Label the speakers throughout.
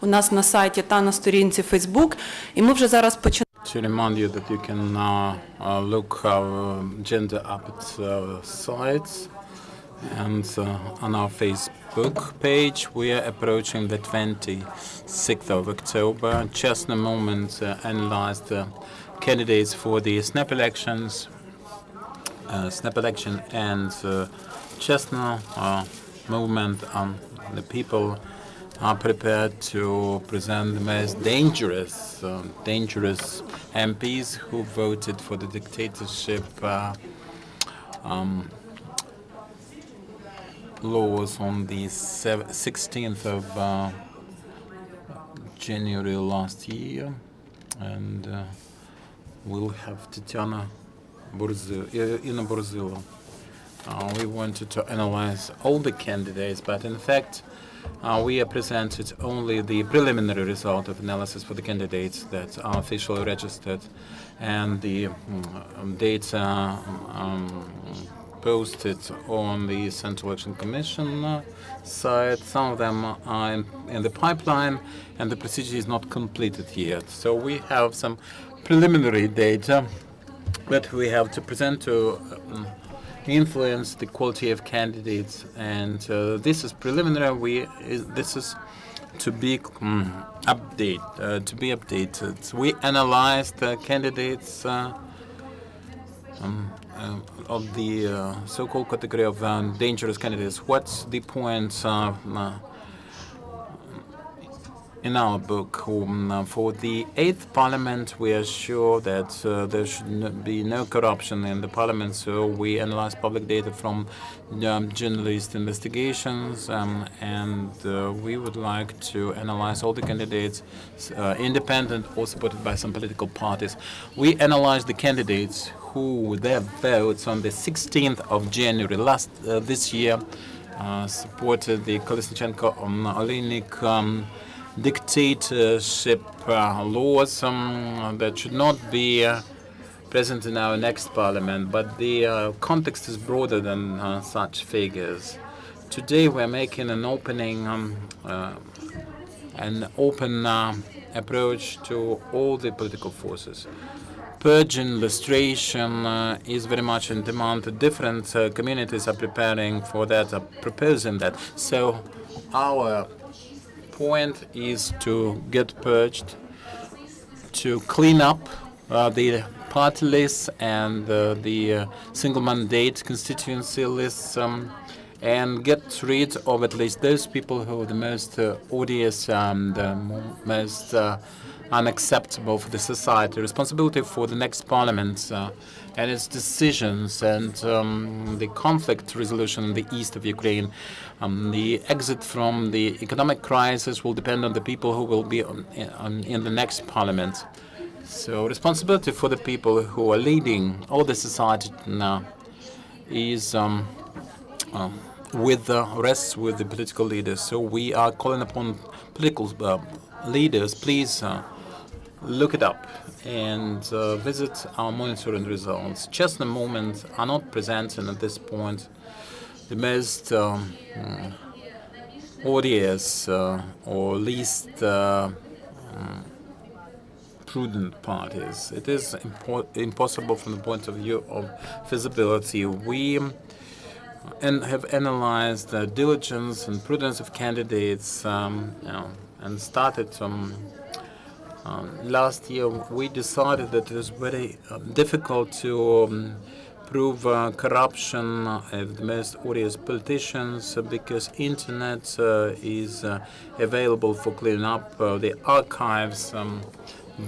Speaker 1: у нас на сайті та на сторінці Facebook. І ми вже зараз починаємо.
Speaker 2: To remind you that you can look our agenda up at sites and on our Facebook page. We are approaching the 26th of October. CHESNO movement analyzed the candidates for the snap election and CHESNO movement. The people are prepared to present the most dangerous MPs who voted for the dictatorship laws on the 16th of January last year, and we'll have Tatiana Borzylo. We wanted to analyze all the candidates, but in fact, we have presented only the preliminary result of analysis for the candidates that are officially registered, and the data posted on the Central Election Commission site. Some of them are in the pipeline, and the procedure is not completed yet. So we have some preliminary data that we have to present to influence the quality of candidates, and this is preliminary. This is to be updated. We analyzed the candidates of the so-called category of dangerous candidates. What's the point in our book? For the 8th Parliament, we are sure that there should be no corruption in the Parliament, so we analyze public data from journalist investigations, and we would like to analyze all the candidates, independent or supported by some political parties. We analyze the candidates who their votes on the 16th of January this year supported the Shevchenko dictatorship laws that should not be present in our next parliament, but the context is broader than such figures. Today we're making an open approach to all the political forces. Purging illustration is very much in demand. Different communities are preparing for that, are proposing that. So our point is to get purged, to clean up the party lists and the single mandate constituency lists, and get rid of at least those people who are the most odious and most unacceptable for the society. Responsibility for the next parliament and its decisions and the conflict resolution in the east of Ukraine. The exit from the economic crisis will depend on the people who will be in the next parliament. So responsibility for the people who are leading all the society now is rests with the political leaders. So we are calling upon political leaders, please look it up and visit our monitoring results. CHESNO movement are not presenting at this point the most odious or least prudent parties. It is impossible from the point of view of feasibility. We have analyzed the diligence and prudence of candidates and started last year. We decided that it is very difficult to prove corruption of the most odious politicians because internet is available for cleaning up. The archives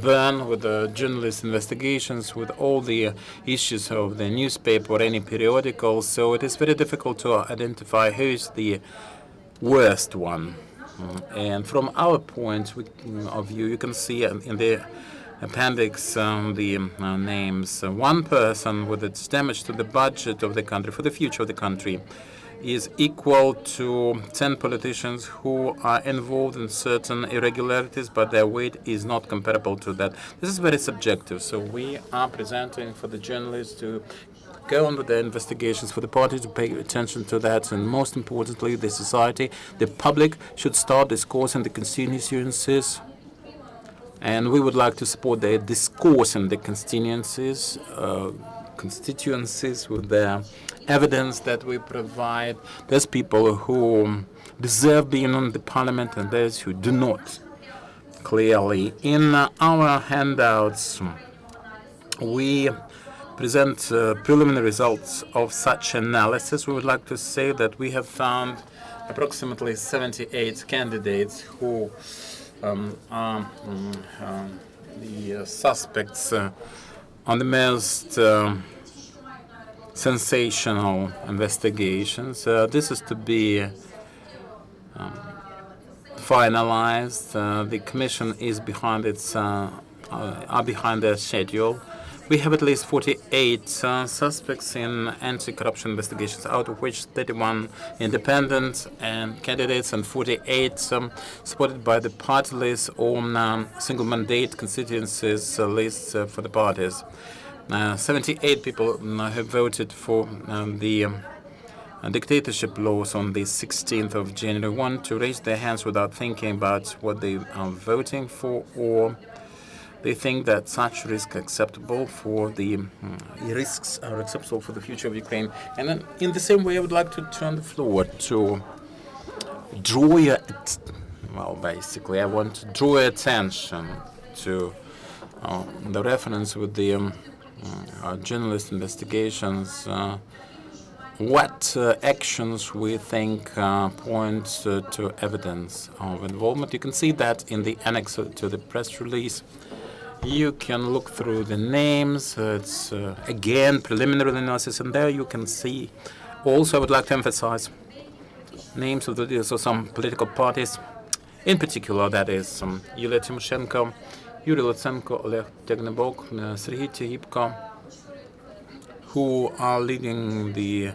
Speaker 2: burn with the journalist investigations, with all the issues of the newspaper or any periodical. So it is very difficult to identify who is the worst one. And from our point of view, you can see in the appendix the names. One person with its damage to the budget of the country, for the future of the country, is equal to 10 politicians who are involved in certain irregularities, but their weight is not comparable to that. This is very subjective, so we are presenting for the journalists to go on with the investigations, for the party to pay attention to that, and most importantly, the society, the public should start discoursing the constituencies. And we would like to support the discourse in the constituencies with the evidence that we provide. There's people who deserve being on the parliament and those who do not. Clearly, in our handouts, we present preliminary results of such analysis. We would like to say that we have found approximately 78 candidates who are the suspects on the most sensational investigations. This is to be finalized. The Commission is behind behind their schedule. We have at least 48 suspects in anti-corruption investigations, out of which 31 independent and candidates and 48 supported by the party list or single mandate constituencies lists for the parties. 78 people have voted for the dictatorship laws on the 16th of January. Want to raise their hands without thinking about what they are voting for, or they think that such risks acceptable for the risks are acceptable for the future of Ukraine. And then, in the same way, I would like to turn the floor to draw your basically, I want to draw your attention to the reference with the journalist investigations. What actions we think point to evidence of involvement. You can see that in the annex to the press release. You can look through the names. It's, again, preliminary analysis, and there you can see. Also, I would like to emphasize names of the leaders of some political parties. In particular, that is Yulia Tymoshenko, Yuri Lutsenko, Oleg Tegnebok, Serhiy Tyibko, who are leading the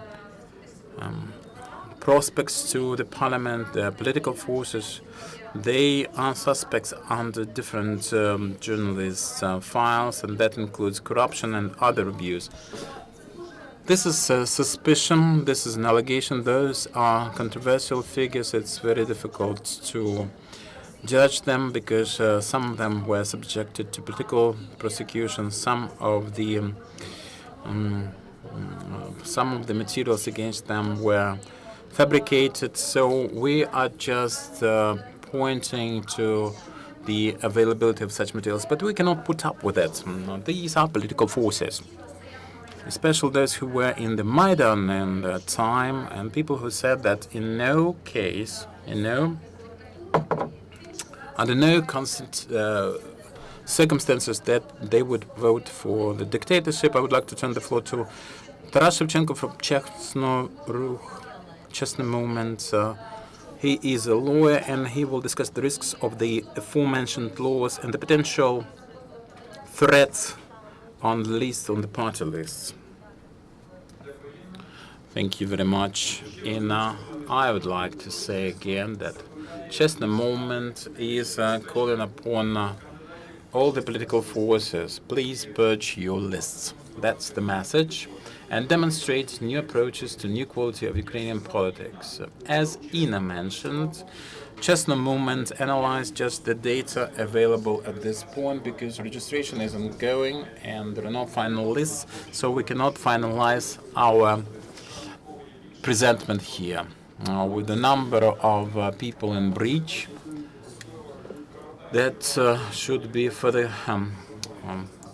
Speaker 2: prospects to the parliament, the political forces. They are suspects under different journalists' files, and that includes corruption and other abuse. This is a suspicion, this is an allegation. Those are controversial figures. It's very difficult to judge them because some of them were subjected to political prosecution. Some of the materials against them were fabricated. So we are just pointing to the availability of such materials, but we cannot put up with it. These are political forces, especially those who were in the Maidan in that time, and people who said that in no case, under no circumstances that they would vote for the dictatorship. I would like to turn the floor to Taras Shevchenko from CHESNO movement. He is a lawyer, and he will discuss the risks of the aforementioned laws and the potential threats on the list, on the party lists. Thank you very much. And I would like to say again that CHESNO movement is calling upon all the political forces, please purge your lists. That's the message. And demonstrate new approaches to new quality of Ukrainian politics. As Ina mentioned, CHESNO movement analyzed just the data available at this point because registration is ongoing and there are no final lists, so we cannot finalize our presentment here. With the number of people in breach, that should be further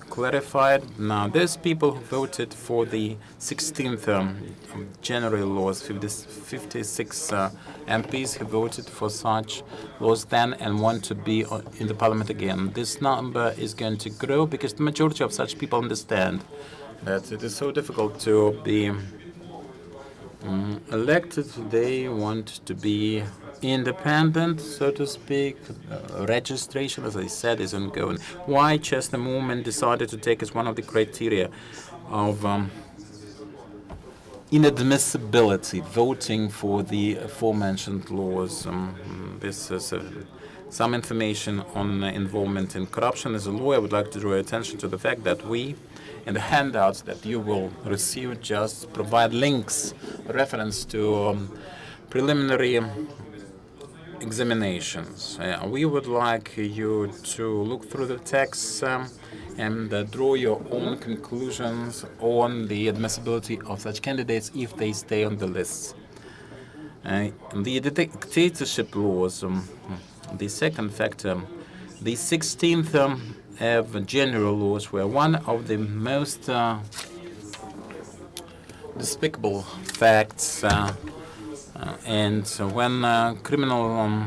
Speaker 2: clarified. Now, there's people who voted for the 16th January laws, 56 MPs who voted for such laws then and want to be in the parliament again. This number is going to grow because the majority of such people understand that it is so difficult to be elected. They want to be independent, so to speak. Registration, as I said, is ongoing. Why CHESNO movement decided to take as one of the criteria of inadmissibility voting for the aforementioned laws. This is some information on involvement in corruption. As a lawyer, I would like to draw attention to the fact that we, in the handouts that you will receive, just provide links, reference to preliminary examinations. We would like you to look through the text and draw your own conclusions on the admissibility of such candidates if they stay on the lists. The dictatorship laws, the second factor, the 16th of January laws were one of the most despicable facts, and when criminal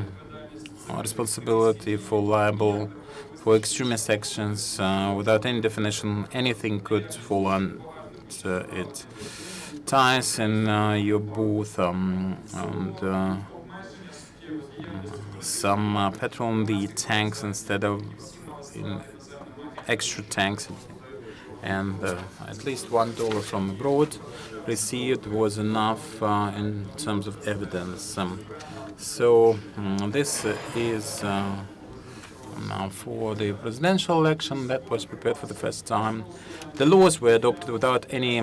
Speaker 2: responsibility for liable for extremist actions without any definition, anything could fall on it. Ties in your booth and some petrol in the tanks instead of in extra tanks, and at least $1 from abroad received was enough in terms of evidence. So this is now for the presidential election that was prepared for the first time. The laws were adopted without any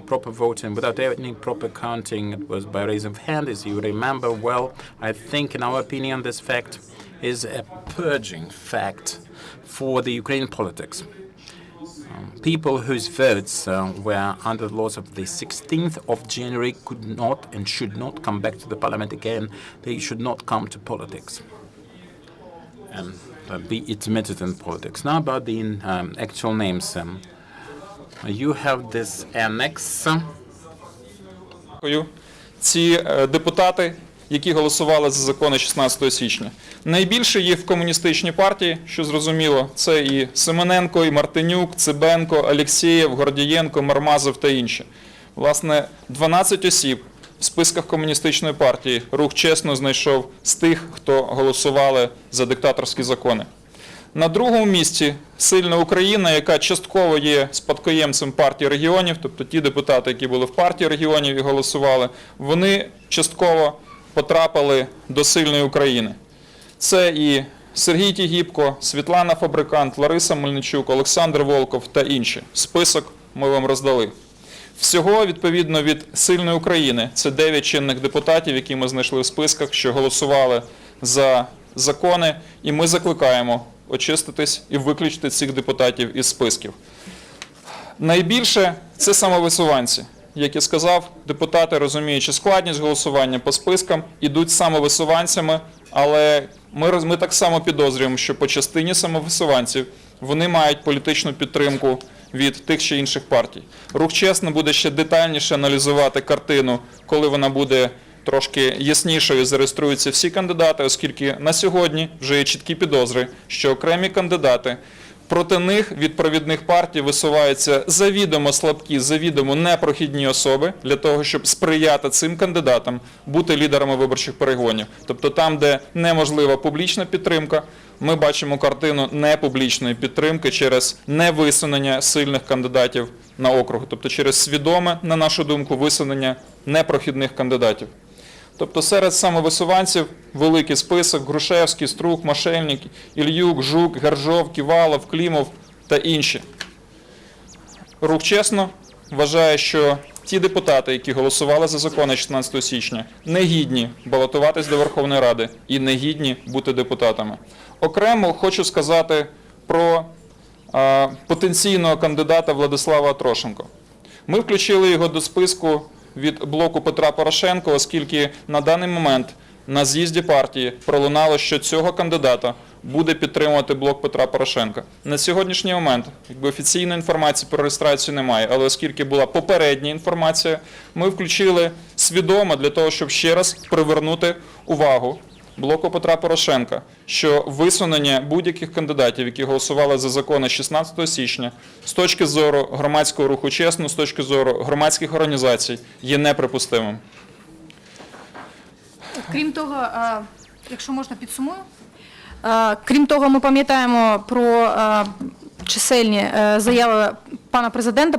Speaker 2: proper voting, without any proper counting. It was by raising of hand, as you remember well. I think, in our opinion, this fact is a purging fact for the Ukrainian politics. People whose votes were under the laws of the 16th of January could not and should not come back to the parliament again. They should not come to politics and be admitted in politics. Now about the actual names. You have this annex.
Speaker 3: Ці депутати, які голосували за закони 16 січня. Найбільше їх в комуністичній партії, що зрозуміло, це і Семененко, і Мартинюк, Цибенко, Алєксєєв, Гордієнко, Мармазов та інші. Власне, 12 осіб в списках комуністичної партії рух «ЧЕСНО» знайшов з тих, хто голосували за диктаторські закони. На другому місці сильна Україна, яка частково є спадкоємцем партії регіонів, тобто ті депутати, які були в партії регіонів і голосували, вони частково потрапили до сильної України. Це і Сергій Тігіпко, Світлана Фабрикант, Лариса Мельничук, Олександр Волков та інші. Список ми вам роздали. Всього, відповідно, від сильної України, це 9 чинних депутатів, які ми знайшли в списках, що голосували за закони, і ми закликаємо очиститись і виключити цих депутатів із списків. Найбільше – це самовисуванці. Як я сказав, депутати, розуміючи складність голосування по спискам, ідуть самовисуванцями, але ми так само підозрюємо, що по частині самовисуванців вони мають політичну підтримку від тих чи інших партій. Рух «ЧЕСНО» буде ще детальніше аналізувати картину, коли вона буде трошки яснішою, зареєструються всі кандидати, оскільки на сьогодні вже є чіткі підозри, що окремі кандидати, проти них від провідних партій висуваються завідомо слабкі, завідомо непрохідні особи для того, щоб сприяти цим кандидатам бути лідерами виборчих перегонів. Тобто там, де неможлива публічна підтримка, ми бачимо картину непублічної підтримки через невисунення сильних кандидатів на округи, тобто через свідоме, на нашу думку, висунення непрохідних кандидатів. Тобто серед самовисуванців великий список: Грушевський, Струк, Мошельник, Ільюк, Жук, Гержов, Ківалов, Клімов та інші. Рух «ЧЕСНО» вважає, що ті депутати, які голосували за закони 16 січня, не гідні балотуватись до Верховної Ради і не гідні бути депутатами. Окремо хочу сказати про потенційного кандидата Владислава Трошенко. Ми включили його до списку від блоку Петра Порошенка, оскільки на даний момент на з'їзді партії пролунало, що цього кандидата буде підтримувати блок Петра Порошенка. На сьогоднішній момент офіційної інформації про реєстрацію немає, але оскільки була попередня інформація, ми включили свідомо для того, щоб ще раз привернути увагу блоку Петра Порошенка, що висунення будь-яких кандидатів, які голосували за закони 16 січня, з точки зору громадського руху «ЧЕСНО», з точки зору громадських організацій, є неприпустимим.
Speaker 4: Крім того, якщо можна, підсумую. Крім того, ми пам'ятаємо про чисельні заяви пана президента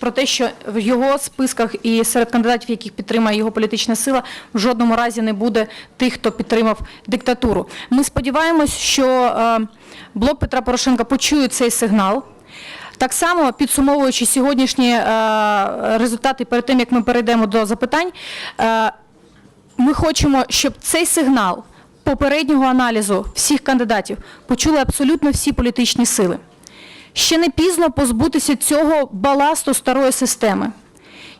Speaker 4: про те, що в його списках і серед кандидатів, яких підтримає його політична сила, в жодному разі не буде тих, хто підтримав диктатуру. Ми сподіваємось, що блок Петра Порошенка почує цей сигнал. Так само, підсумовуючи сьогоднішні результати перед тим, як ми перейдемо до запитань, ми хочемо, щоб цей сигнал попереднього аналізу всіх кандидатів почули абсолютно всі політичні сили. Ще не пізно позбутися цього баласту старої системи.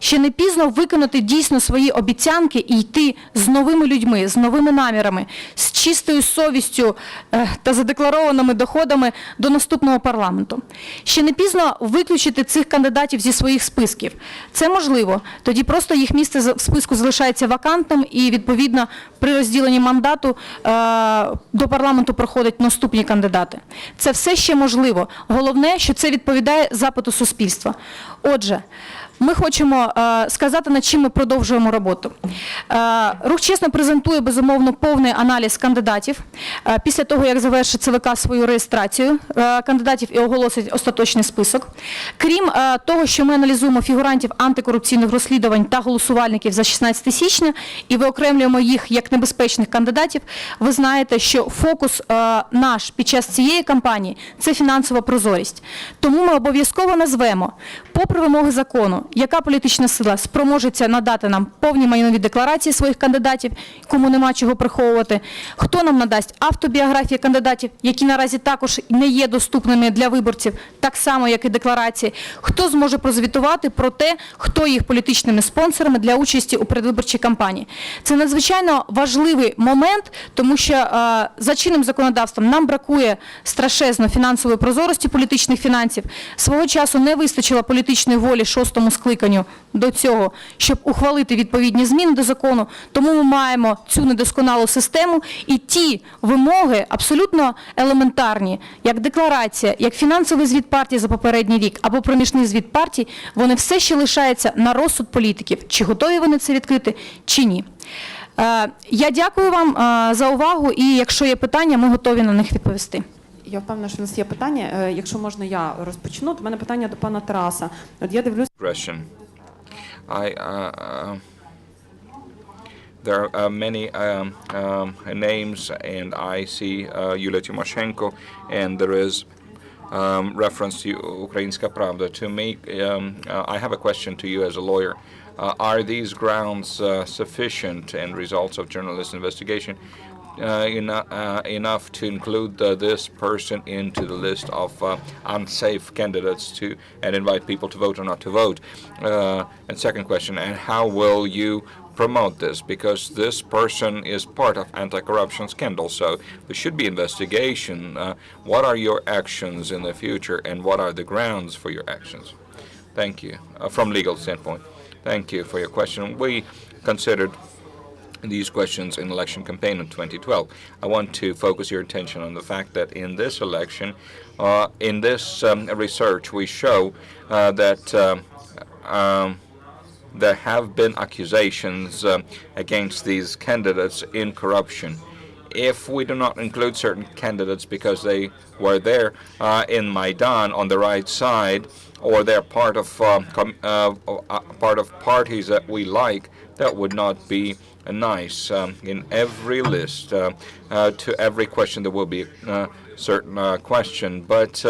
Speaker 4: Ще не пізно виконати дійсно свої обіцянки і йти з новими людьми, з новими намірами, з чистою совістю та задекларованими доходами до наступного парламенту. Ще не пізно виключити цих кандидатів зі своїх списків. Це можливо. Тоді просто їх місце в списку залишається вакантним і, відповідно, при розділенні мандату до парламенту проходять наступні кандидати. Це все ще можливо. Головне, що це відповідає запиту суспільства. Отже, ми хочемо сказати, над чим ми продовжуємо роботу. Рух «ЧЕСНО» презентує, безумовно, повний аналіз кандидатів. Після того, як завершить ЦВК свою реєстрацію кандидатів і оголосить остаточний список. Крім того, що ми аналізуємо фігурантів антикорупційних розслідувань та голосувальників за 16 січня і виокремлюємо їх як небезпечних кандидатів, ви знаєте, що фокус наш під час цієї кампанії – це фінансова прозорість. Тому ми обов'язково назвемо, попри вимоги закону, яка політична сила спроможеться надати нам повні майнові декларації своїх кандидатів, кому нема чого приховувати, хто нам надасть автобіографії кандидатів, які наразі також не є доступними для виборців, так само, як і декларації, хто зможе прозвітувати про те, хто є їх політичними спонсорами для участі у передвиборчій кампанії. Це надзвичайно важливий момент, тому що за чинним законодавством нам бракує страшезно фінансової прозорості політичних фінансів. Свого часу не вистачило політичної волі шостому скликанню до цього, щоб ухвалити відповідні зміни до закону, тому ми маємо цю недосконалу систему і ті вимоги абсолютно елементарні, як декларація, як фінансовий звіт партії за попередній рік або проміжний звіт партій, вони все ще лишаються на розсуд політиків, чи готові вони це відкрити, чи ні. Я дякую вам за увагу і якщо є питання, ми готові на них відповісти.
Speaker 1: Я впевнена, що в нас є питання. Якщо можна, я розпочну. У мене питання до пана Тараса. От я дивлюсь.
Speaker 5: There are many names, and I see Yulia Tymoshenko, and there is reference to Ukrainska Pravda. To me, I have a question to you as a lawyer. Are these grounds sufficient and results of journalist investigation enough to include this person into the list of unsafe candidates and invite people to vote or not to vote? And second question, and how will you promote this? Because this person is part of anti-corruption scandal, so there should be investigation. What are your actions in the future, and what are the grounds for your actions? Thank you. From legal standpoint. Thank you for your question. We considered these questions in election campaign in 2012. I want to focus your attention on the fact that in this election, in this research, we show that there have been accusations against these candidates in corruption. If we do not include certain candidates because they were there in Maidan on the right side, or they're part of parties that we like, that would not be nice. In every list, to every question, there will be a certain question. But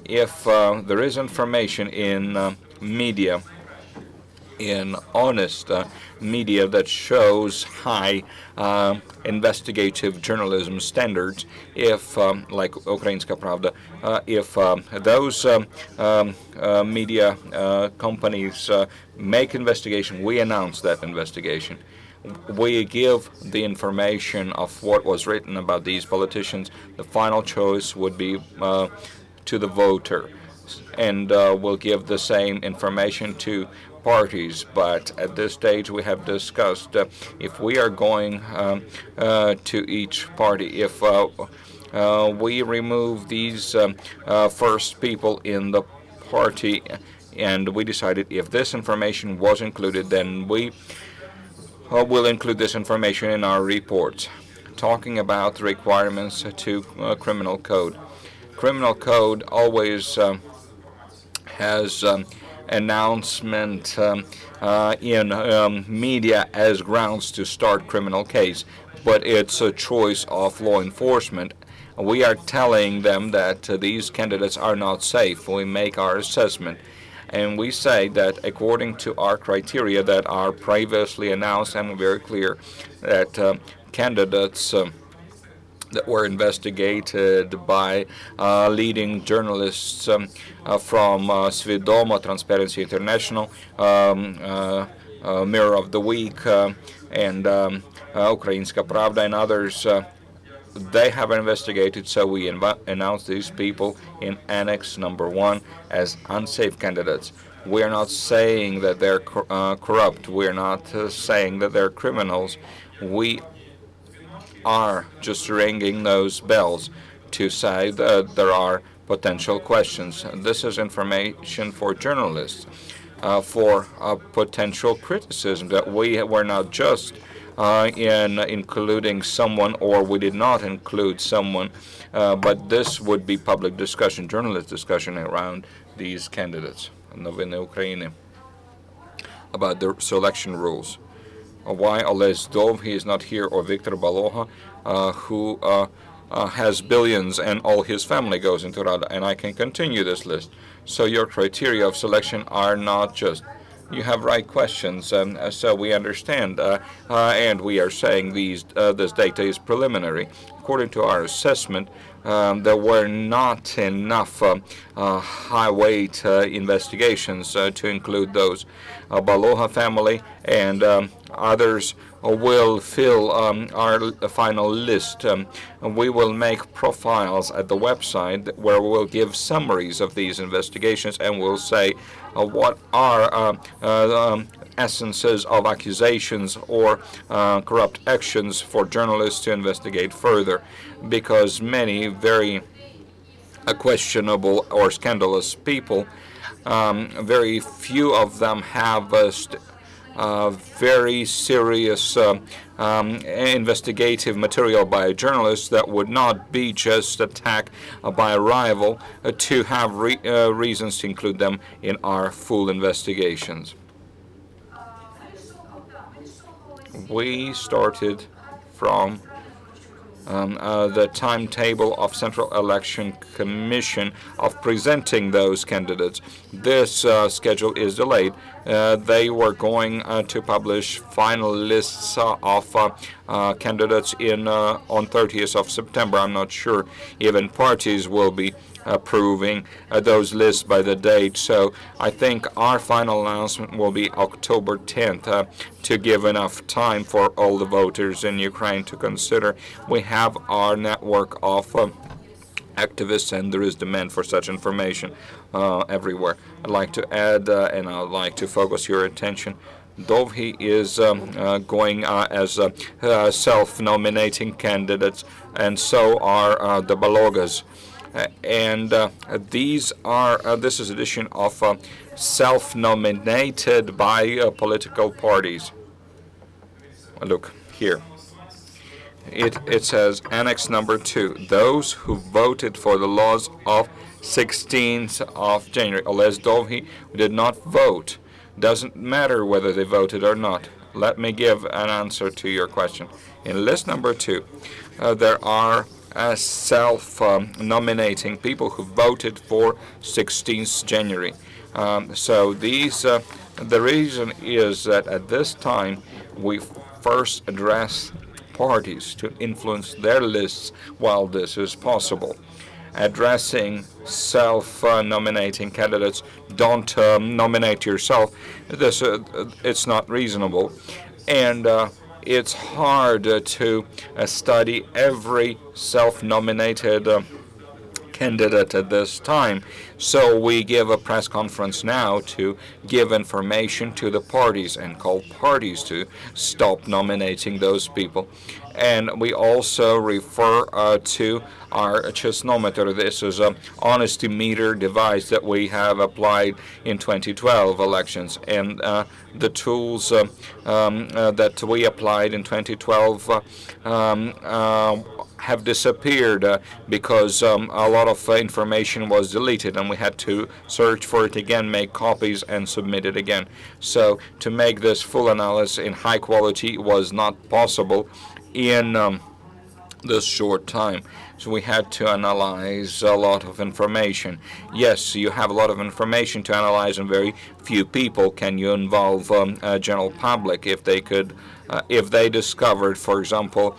Speaker 5: if there is information in media, in honest media that shows high investigative journalism standards, if, like Ukrainska Pravda, if those media companies make investigation, we announce that investigation. We give the information of what was written about these politicians. The final choice would be to the voter, and we'll give the same information to parties. But at this stage, we have discussed if we are going to each party, if we remove these first people in the party, and we decided if this information was included, then we will include this information in our reports. Talking about the requirements to criminal code. Criminal code always has announcement in media as grounds to start criminal case, but it's a choice of law enforcement. we are telling them that these candidates are not safe. We make our assessment. And we say that according to our criteria that are previously announced and very clear, that candidates that were investigated by leading journalists from Svidomo, Transparency International, Mirror of the Week, and Ukrainska Pravda and others, they have investigated, so we announced these people in Annex number 1 as unsafe candidates. We are not saying that they're corrupt. We are not saying that they're criminals. We are just ringing those bells to say that there are potential questions. This is information for journalists, for potential criticism, that we were not just in including someone, or we did not include someone, but this would be public discussion, journalist discussion around these candidates. Новини України. About the selection rules. Why Oles Dovhy is not here, or Viktor Baloga, who has billions and all his family goes into Rada, and I can continue this list. So your criteria of selection are not just. You have right questions, so we understand, and we are saying this data is preliminary. According to our assessment, there were not enough high-weight investigations to include those. Baloga family and others will fill our final list. We will make profiles at the website where we'll give summaries of these investigations, and we'll say what are essences of accusations or corrupt actions for journalists to investigate further, because many very questionable or scandalous people, very few of them have very serious investigative material by a journalist that would not be just attacked by a rival to have reasons to include them in our full investigations. We started from the timetable of Central Election Commission of presenting those candidates. This schedule is delayed. They were going to publish final lists of candidates on 30th of September. I'm not sure even parties will be approving those lists by the date. So I think our final announcement will be October 10th to give enough time for all the voters in Ukraine to consider. We have our network of activists, and there is demand for such information everywhere. I'd like to add, and I'd like to focus your attention, Dovhy is going as self-nominating candidates, and so are the Balogas. And this is edition of self-nominated by political parties. Look here. It says Annex number 2. Those who voted for the laws of 16th of January. Oles Dovhy did not vote. Doesn't matter whether they voted or not. Let me give an answer to your question. In list number 2, there are self-nominating people who voted for 16th January. So the reason is that at this time we first address parties to influence their lists while this is possible. Addressing self-nominating candidates, don't nominate yourself. It's not reasonable, and it's hard to study every self-nominated candidate at this time. So we give a press conference now to give information to the parties and call parties to stop nominating those people. And we also refer to our CHESNO. This is an honesty meter device that we have applied in 2012 elections. And the tools that we applied in 2012 have disappeared because a lot of information was deleted, and we had to search for it again, make copies, and submit it again. So to make this full analysis in high quality was not possible in this short time. So we had to analyze a lot of information. Yes, you have a lot of information to analyze, and very few people can you involve general public if they discovered, for example,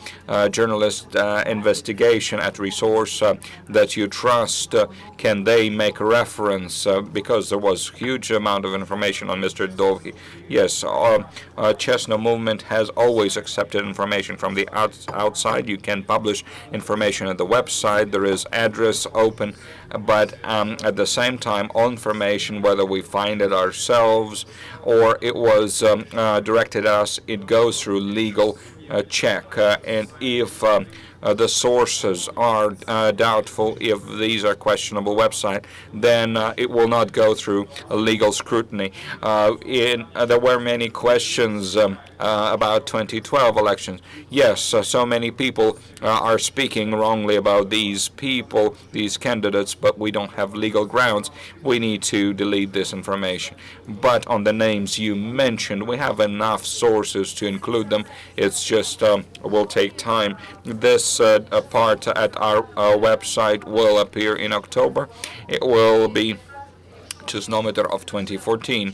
Speaker 5: journalist investigation at resource that you trust, can they make a reference because there was huge amount of information on Mr. Dovhi. Yes, CHESNO movement has always accepted information from the outside. You can publish information at the website. There is address open, but at the same time, all information, whether we find it ourselves or it was directed at us, it goes through legal check. And if the sources are doubtful, if these are questionable website, then it will not go through a legal scrutiny. There were many questions about 2012 elections. Yes, so many people are speaking wrongly about these people, these candidates, but we don't have legal grounds. We need to delete this information. But on the names you mentioned, we have enough sources to include them. It's just will take time. This part at our website will appear in October. It will be CHESNometer of 2014.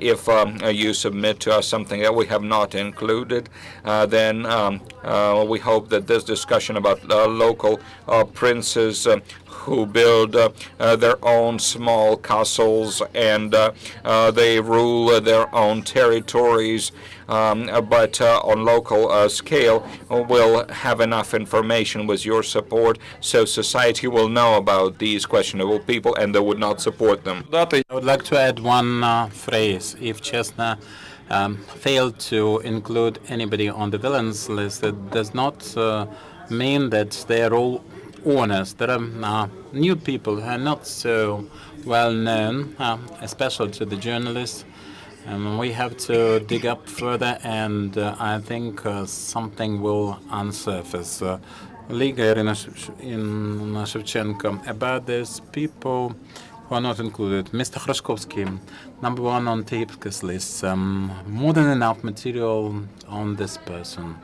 Speaker 5: If you submit to us something that we have not included, then we hope that this discussion about local princes who build their own small castles and they rule their own territories, but on local scale, will have enough information with your support so society will know about these questionable people and they would not support them.
Speaker 2: I would like to add one phrase. If CHESNO failed to include anybody on the villains list, it does not mean that they are all honest. There are new people who are not so well known, especially to the journalists. And we have to dig up further, and I think something will unsurface. Liga Irina Shevchenko, about these people who are not included. Mr. Hrashkovsky, number one on Tapka's list. More than enough material on this person.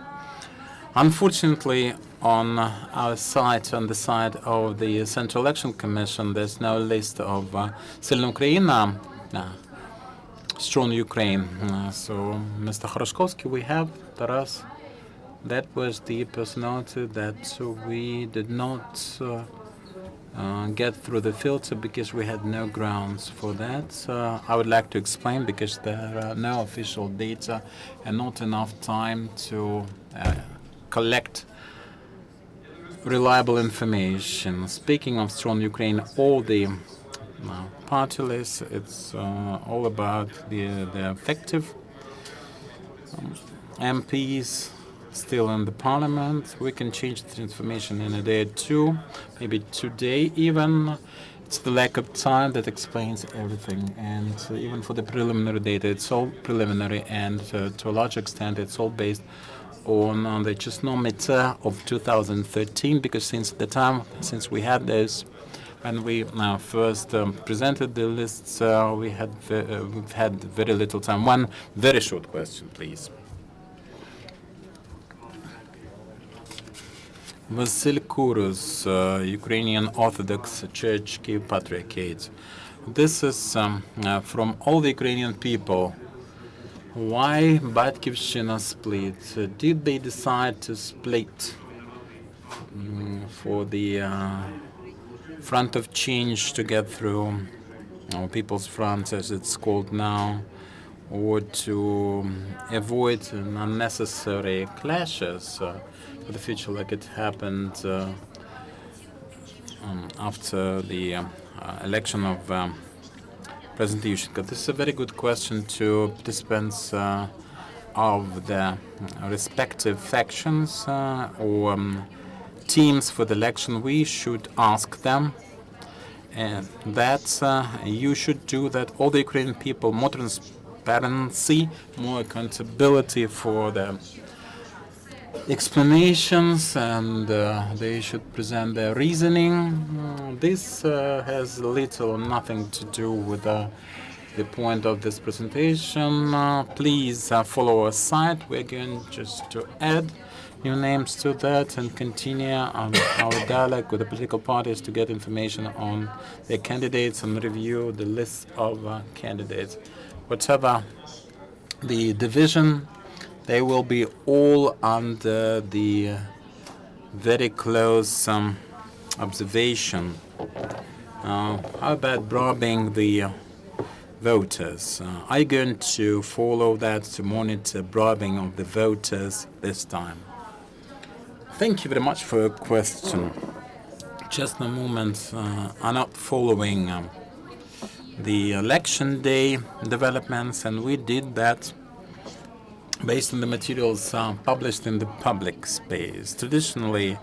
Speaker 2: Unfortunately, on our site, on the side of the Central Election Commission, there's no list of Silna Ukraina, Strong Ukraine. So, Mr. Hrashkovsky, we have Taras. That was the personality that we did not get through the filter because we had no grounds for that. I would like to explain because there are no official data and not enough time to collect reliable information. Speaking of Strong Ukraine, all the party lists, it's all about the effective MPs still in the parliament. We can change the information in a day or two, maybe today even. It's the lack of time that explains everything. And even for the preliminary data, it's all preliminary, and to a large extent, it's all based on the CHESNometer of 2013, because since we had this, when we first presented the lists, we've had very little time. One very short question, please. Vasil Kurus, Ukrainian Orthodox Church, Kyiv Patriarchate. This is from all the Ukrainian people. Why Batkivshchina split? Did they decide to split for the front of change to get through, People's Front as it's called now, or to avoid unnecessary clashes for the future like it happened after the election of President Yushchenko? This is a very good question to participants of the respective factions or teams for the election. We should ask them that you should do that. All the Ukrainian people, more transparency, more accountability for the explanations, and they should present their reasoning. This has little or nothing to do with the point of this presentation. Please follow our site. We're going just to add new names to that and continue our dialogue with the political parties to get information on their candidates and review the list of candidates. Whatever the division, they will be all under the very close observation. How about bribing the voters? Are you going to follow that, to monitor bribing of the voters this time? Thank you very much for your question. CHESNO movement are not following the election day developments, and we did that based on the materials published in the public space. Traditionally,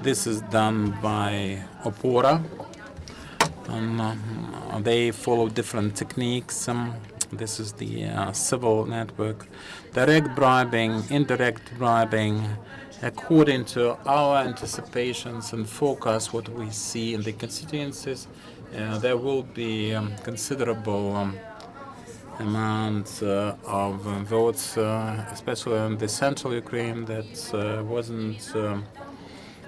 Speaker 2: this is done by Opora, and they follow different techniques. This is the civil network. Direct bribing, indirect bribing, according to our anticipations and forecast, what we see in the constituencies, there will be considerable amount of votes, especially in the central Ukraine, that wasn't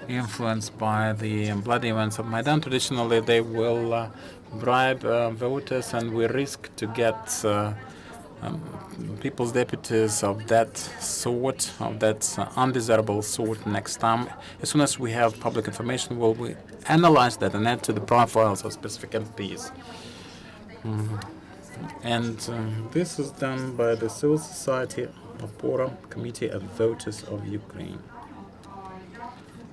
Speaker 2: influenced by the bloody events of Maidan. Traditionally, they will bribe voters, and we risk to get people's deputies of that sort, of that undesirable sort next time. As soon as we have public information, we analyze that and add to the profiles of specific MPs. And this is done by the Civil Society Opora Committee of Voters of Ukraine.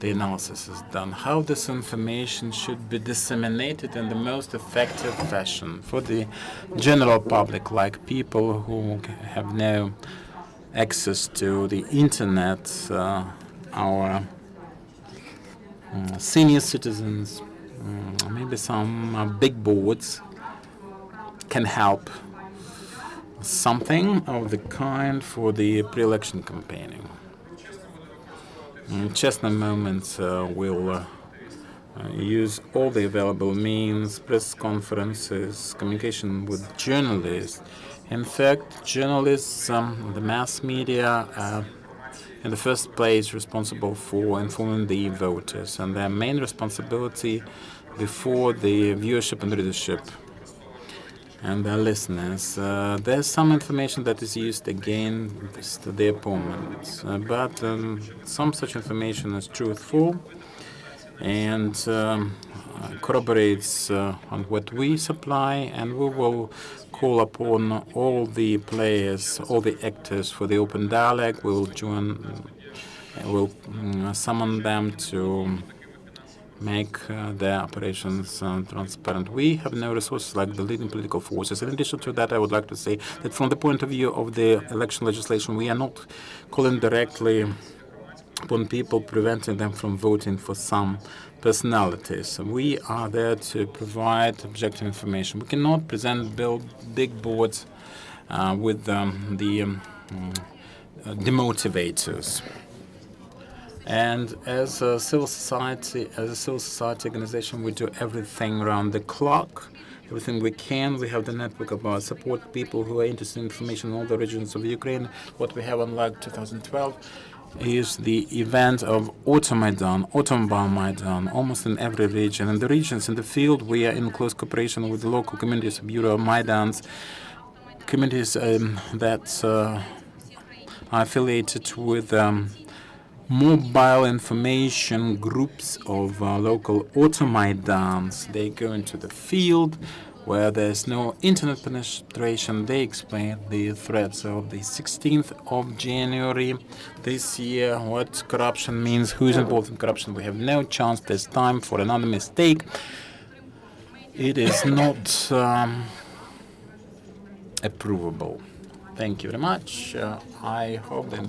Speaker 2: The analysis is done. How this information should be disseminated in the most effective fashion for the general public, like people who have no access to the internet, our senior citizens, maybe some big boards can help something of the kind for the pre-election campaigning. CHESNO movement will use all the available means, press conferences, communication with journalists. In fact, journalists, the mass media, in the first place responsible for informing the voters, and their main responsibility before the viewership and readership and their listeners. There's some information that is used against the opponents, but some such information is truthful and corroborates on what we supply, and we will call upon all the players, all the actors for the open dialogue. We will we'll summon them to make their operations transparent. We have no resources like the leading political forces. In addition to that, I would like to say that from the point of view of the election legislation, we are not calling directly upon people, preventing them from voting for some personalities. We are there to provide objective information. We cannot present big boards with the demotivators. And as a civil society organization, we do everything around the clock, everything we can. We have the network of our support people who are interested in information in all the regions of Ukraine. What we have unlike 2012 is the event of Autumn Bomb Maidan, almost in every region. In the regions, in the field, we are in close cooperation with the local communities of Euro Maidans, communities that are affiliated with mobile information groups of local Automaidans. They go into the field where there's no internet penetration. They explain the threats of the 16th of January this year, what corruption means, who's involved in corruption. We have no chance this time for another mistake. It is not approvable. Thank you very much. I hope that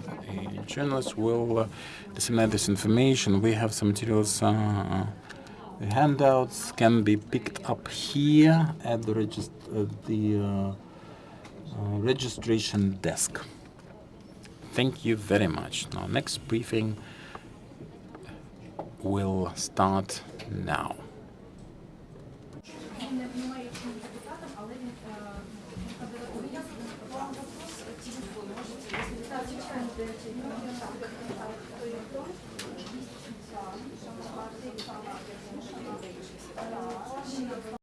Speaker 2: journalists will disseminate this information. We have some materials. The handouts can be picked up here at the registration desk. Thank you very much. Now, next briefing will start now.